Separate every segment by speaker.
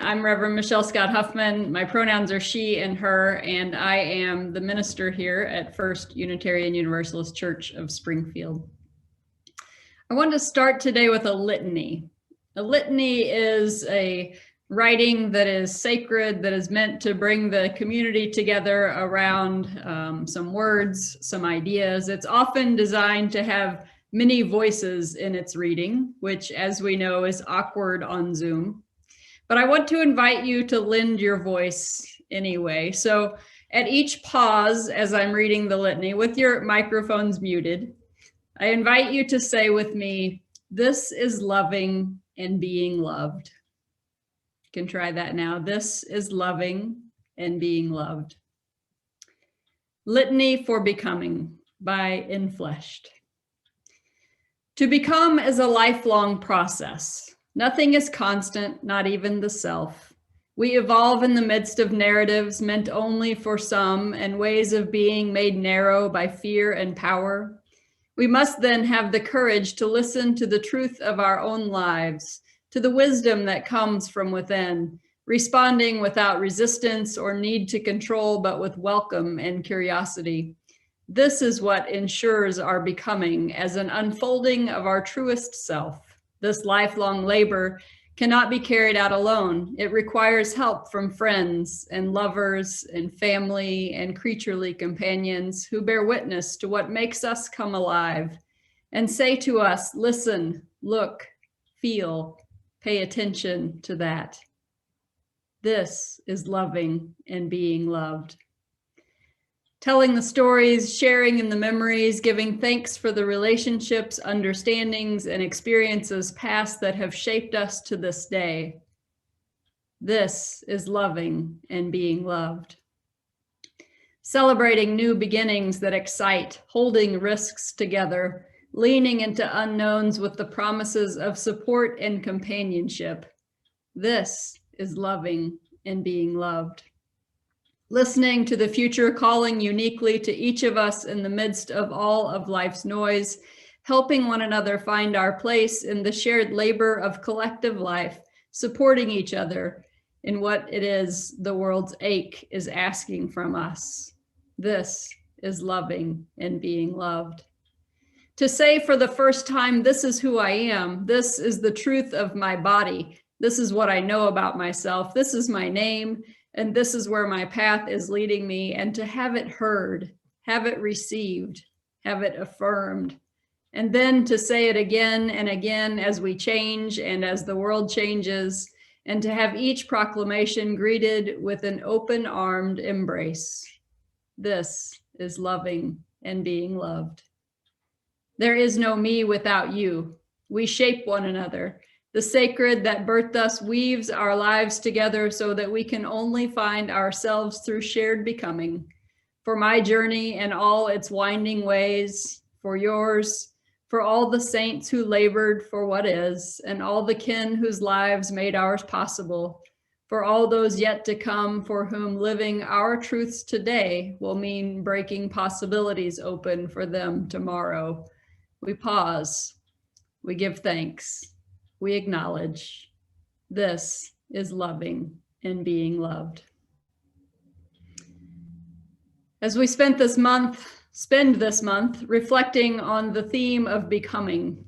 Speaker 1: I'm Reverend Michelle Scott Huffman. My pronouns are she and her, and I am the minister here at First Unitarian Universalist Church of Springfield. I want to start today with a litany. A litany is a writing that is sacred, that is meant to bring the community together around some words, some ideas. It's often designed to have many voices in its reading, which, as we know, is awkward on Zoom. But I want to invite you to lend your voice anyway. So at each pause as I'm reading the litany, with your microphones muted, I invite you to say with me, "This is loving and being loved." You can try that now. This is loving and being loved. Litany for Becoming by Infleshed. To become is a lifelong process. Nothing is constant, not even the self. We evolve in the midst of narratives meant only for some and ways of being made narrow by fear and power. We must then have the courage to listen to the truth of our own lives, to the wisdom that comes from within, responding without resistance or need to control, but with welcome and curiosity. This is what ensures our becoming as an unfolding of our truest self. This lifelong labor cannot be carried out alone. It requires help from friends and lovers and family and creaturely companions who bear witness to what makes us come alive and say to us, listen, look, feel, pay attention to that. This is loving and being loved. Telling the stories, sharing in the memories, giving thanks for the relationships, understandings, and experiences past that have shaped us to this day. This is loving and being loved. Celebrating new beginnings that excite, holding risks together, leaning into unknowns with the promises of support and companionship. This is loving and being loved. Listening to the future calling uniquely to each of us in the midst of all of life's noise, helping one another find our place in the shared labor of collective life, supporting each other in what it is the world's ache is asking from us. This is loving and being loved. To say for the first time, this is who I am, this is the truth of my body, this is what I know about myself, this is my name, and this is where my path is leading me, and to have it heard, have it received, have it affirmed, and then to say it again and again as we change and as the world changes, and to have each proclamation greeted with an open-armed embrace. This is loving and being loved. There is no me without you. We shape one another. The sacred that birthed us weaves our lives together so that we can only find ourselves through shared becoming. For my journey and all its winding ways, for yours, for all the saints who labored for what is, and all the kin whose lives made ours possible, for all those yet to come for whom living our truths today will mean breaking possibilities open for them tomorrow. We pause, we give thanks. We acknowledge this is loving and being loved. As we spend this month reflecting on the theme of becoming,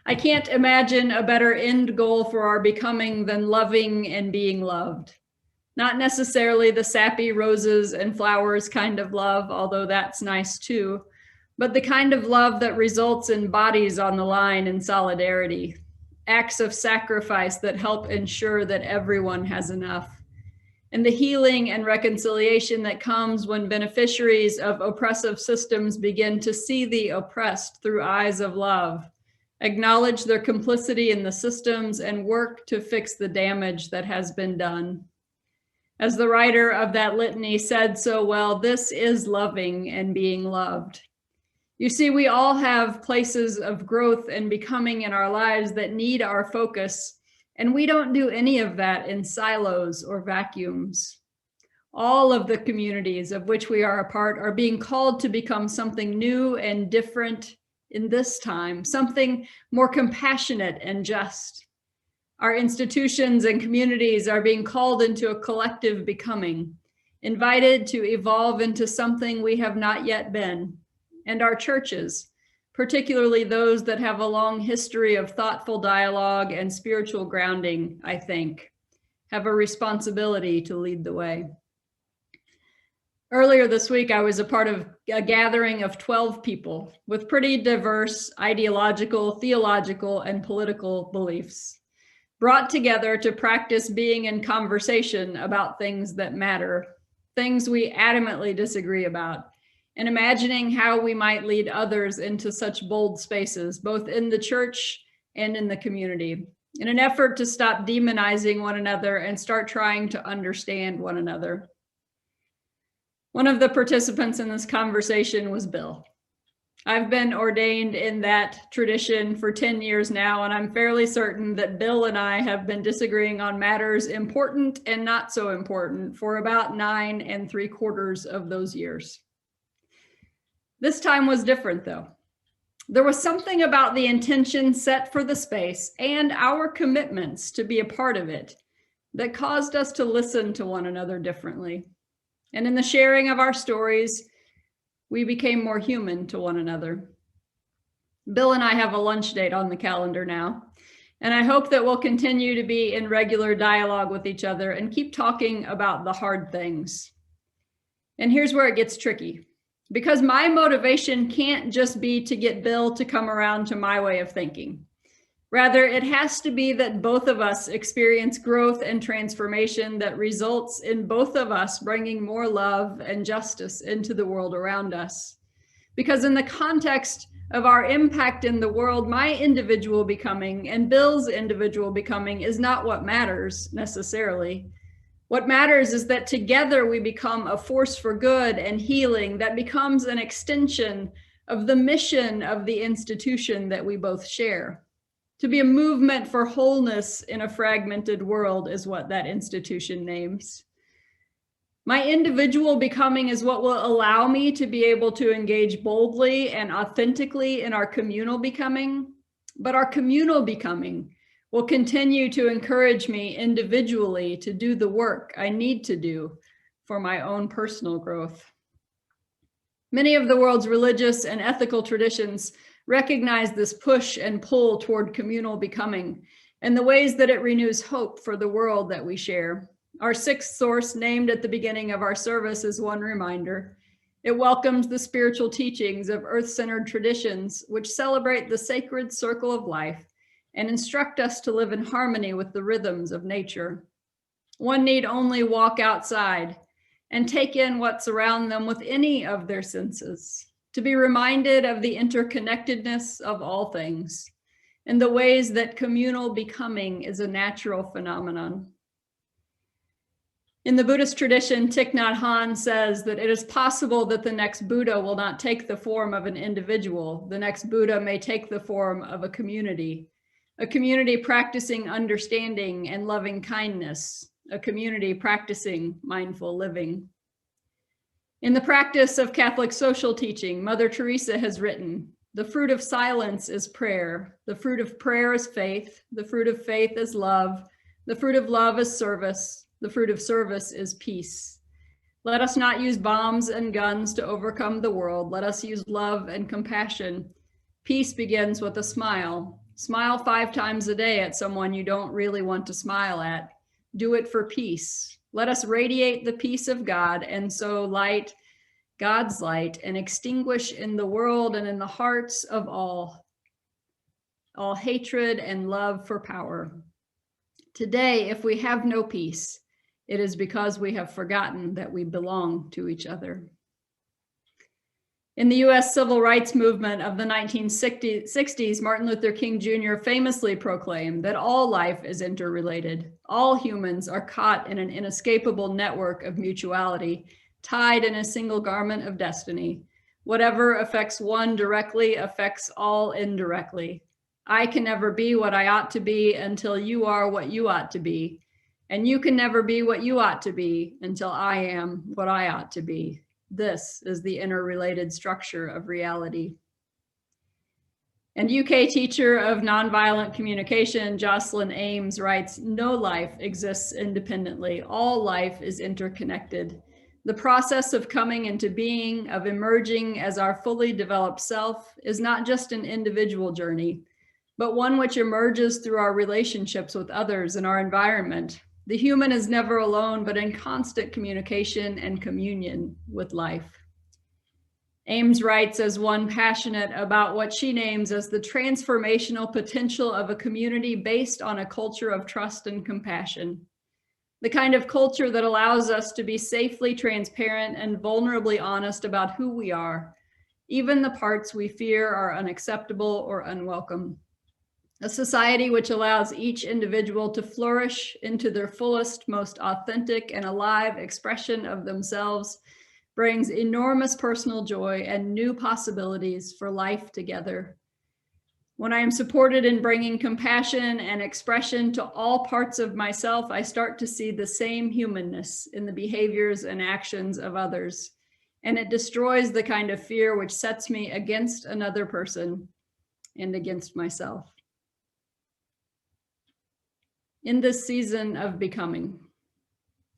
Speaker 1: I can't imagine a better end goal for our becoming than loving and being loved. Not necessarily the sappy roses and flowers kind of love, although that's nice too, but the kind of love that results in bodies on the line in solidarity. Acts of sacrifice that help ensure that everyone has enough, and the healing and reconciliation that comes when beneficiaries of oppressive systems begin to see the oppressed through eyes of love, acknowledge their complicity in the systems, and work to fix the damage that has been done. As the writer of that litany said so well, this is loving and being loved. You see, we all have places of growth and becoming in our lives that need our focus, and we don't do any of that in silos or vacuums. All of the communities of which we are a part are being called to become something new and different in this time, something more compassionate and just. Our institutions and communities are being called into a collective becoming, invited to evolve into something we have not yet been. And our churches, particularly those that have a long history of thoughtful dialogue and spiritual grounding, I think, have a responsibility to lead the way. Earlier this week, I was a part of a gathering of 12 people with pretty diverse ideological, theological, and political beliefs, brought together to practice being in conversation about things that matter, things we adamantly disagree about, and imagining how we might lead others into such bold spaces, both in the church and in the community, in an effort to stop demonizing one another and start trying to understand one another. One of the participants in this conversation was Bill. I've been ordained in that tradition for 10 years now, and I'm fairly certain that Bill and I have been disagreeing on matters important and not so important for about 9 3/4 of those years. This time was different, though. There was something about the intention set for the space and our commitments to be a part of it that caused us to listen to one another differently. And in the sharing of our stories, we became more human to one another. Bill and I have a lunch date on the calendar now, and I hope that we'll continue to be in regular dialogue with each other and keep talking about the hard things. And here's where it gets tricky, because my motivation can't just be to get Bill to come around to my way of thinking. Rather, it has to be that both of us experience growth and transformation that results in both of us bringing more love and justice into the world around us. Because in the context of our impact in the world, my individual becoming and Bill's individual becoming is not what matters necessarily. What matters is that together we become a force for good and healing that becomes an extension of the mission of the institution that we both share. To be a movement for wholeness in a fragmented world is what that institution names. My individual becoming is what will allow me to be able to engage boldly and authentically in our communal becoming, but our communal becoming will continue to encourage me individually to do the work I need to do for my own personal growth. Many of the world's religious and ethical traditions recognize this push and pull toward communal becoming and the ways that it renews hope for the world that we share. Our sixth source, named at the beginning of our service, is one reminder. It welcomes the spiritual teachings of earth-centered traditions, which celebrate the sacred circle of life and instruct us to live in harmony with the rhythms of nature. One need only walk outside and take in what's around them with any of their senses, to be reminded of the interconnectedness of all things and the ways that communal becoming is a natural phenomenon. In the Buddhist tradition, Thich Nhat Hanh says that it is possible that the next Buddha will not take the form of an individual. The next Buddha may take the form of a community practicing understanding and loving kindness, a community practicing mindful living. In the practice of Catholic social teaching, Mother Teresa has written, "The fruit of silence is prayer. The fruit of prayer is faith. The fruit of faith is love. The fruit of love is service. The fruit of service is peace. Let us not use bombs and guns to overcome the world. Let us use love and compassion. Peace begins with a smile. Smile 5 times a day at someone you don't really want to smile at. Do it for peace. Let us radiate the peace of God and so light, God's light, and extinguish in the world and in the hearts of all hatred and love for power. Today, if we have no peace, it is because we have forgotten that we belong to each other." In the US civil rights movement of the 1960s, Martin Luther King Jr. famously proclaimed that all life is interrelated. All humans are caught in an inescapable network of mutuality, tied in a single garment of destiny. Whatever affects one directly affects all indirectly. I can never be what I ought to be until you are what you ought to be. And you can never be what you ought to be until I am what I ought to be. This is the interrelated structure of reality. And UK teacher of nonviolent communication, Jocelyn Ames, writes, "No life exists independently. All life is interconnected. The process of coming into being, of emerging as our fully developed self, is not just an individual journey, but one which emerges through our relationships with others and our environment. The human is never alone, but in constant communication and communion with life." Ames writes as one passionate about what she names as the transformational potential of a community based on a culture of trust and compassion. The kind of culture that allows us to be safely transparent and vulnerably honest about who we are, even the parts we fear are unacceptable or unwelcome. A society which allows each individual to flourish into their fullest, most authentic and alive expression of themselves brings enormous personal joy and new possibilities for life together. When I am supported in bringing compassion and expression to all parts of myself, I start to see the same humanness in the behaviors and actions of others, and it destroys the kind of fear which sets me against another person and against myself. In this season of becoming,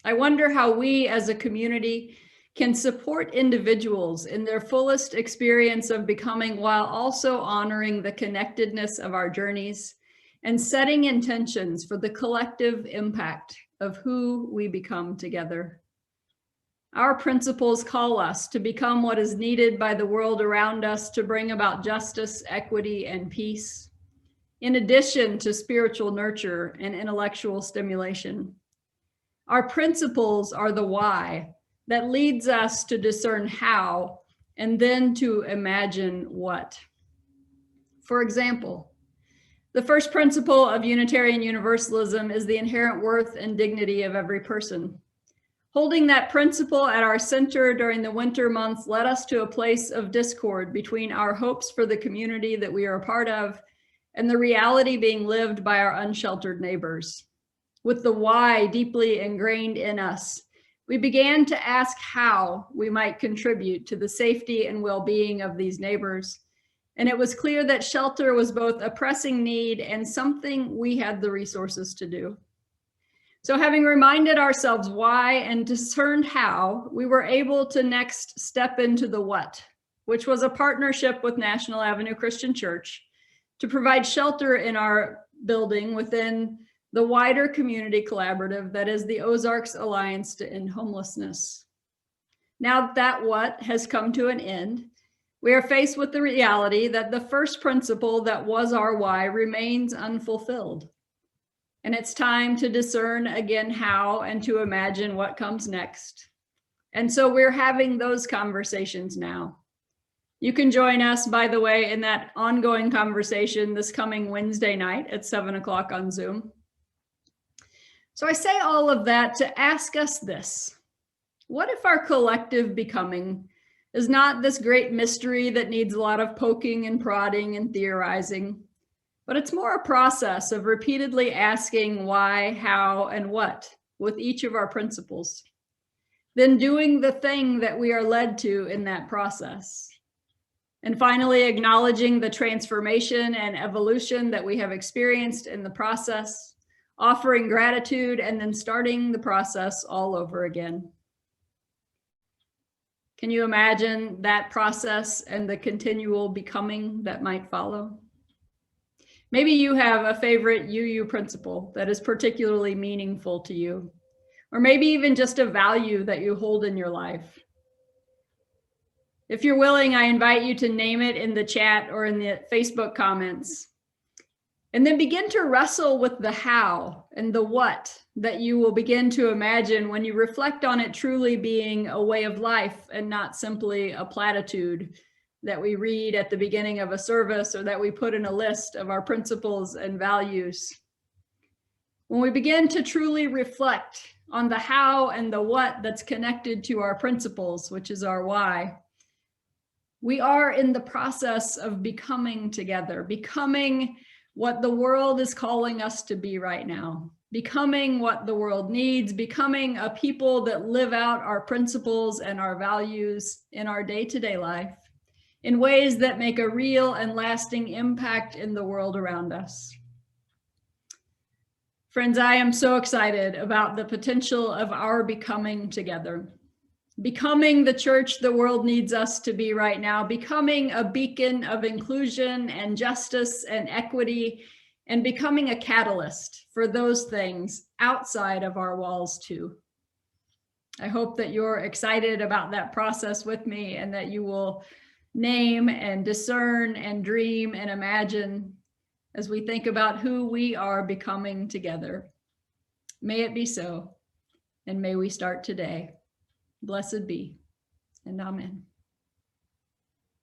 Speaker 1: I wonder how we as a community can support individuals in their fullest experience of becoming while also honoring the connectedness of our journeys and setting intentions for the collective impact of who we become together. Our principles call us to become what is needed by the world around us to bring about justice, equity, and peace, in addition to spiritual nurture and intellectual stimulation. Our principles are the why that leads us to discern how and then to imagine what. For example, the first principle of Unitarian Universalism is the inherent worth and dignity of every person. Holding that principle at our center during the winter months led us to a place of discord between our hopes for the community that we are a part of and the reality being lived by our unsheltered neighbors. With the why deeply ingrained in us, we began to ask how we might contribute to the safety and well-being of these neighbors. And it was clear that shelter was both a pressing need and something we had the resources to do. So having reminded ourselves why and discerned how, we were able to next step into the what, which was a partnership with National Avenue Christian Church to provide shelter in our building within the wider community collaborative that is the Ozarks Alliance to End Homelessness. Now that what has come to an end, we are faced with the reality that the first principle that was our why remains unfulfilled. And it's time to discern again how and to imagine what comes next. And so we're having those conversations now. You can join us, by the way, in that ongoing conversation this coming Wednesday night at 7 o'clock on Zoom. So I say all of that to ask us this: what if our collective becoming is not this great mystery that needs a lot of poking and prodding and theorizing, but it's more a process of repeatedly asking why, how, and what with each of our principles, then doing the thing that we are led to in that process. And finally, acknowledging the transformation and evolution that we have experienced in the process, offering gratitude, and then starting the process all over again. Can you imagine that process and the continual becoming that might follow? Maybe you have a favorite UU principle that is particularly meaningful to you, or maybe even just a value that you hold in your life. If you're willing, I invite you to name it in the chat or in the Facebook comments. And then begin to wrestle with the how and the what that you will begin to imagine when you reflect on it truly being a way of life and not simply a platitude that we read at the beginning of a service or that we put in a list of our principles and values. When we begin to truly reflect on the how and the what that's connected to our principles, which is our why, we are in the process of becoming together, becoming what the world is calling us to be right now, becoming what the world needs, becoming a people that live out our principles and our values in our day-to-day life, in ways that make a real and lasting impact in the world around us. Friends, I am so excited about the potential of our becoming together. Becoming the church the world needs us to be right now, becoming a beacon of inclusion and justice and equity, and becoming a catalyst for those things outside of our walls too. I hope that you're excited about that process with me, and that you will name and discern and dream and imagine as we think about who we are becoming together. May it be so, and may we start today. Blessed be, and amen.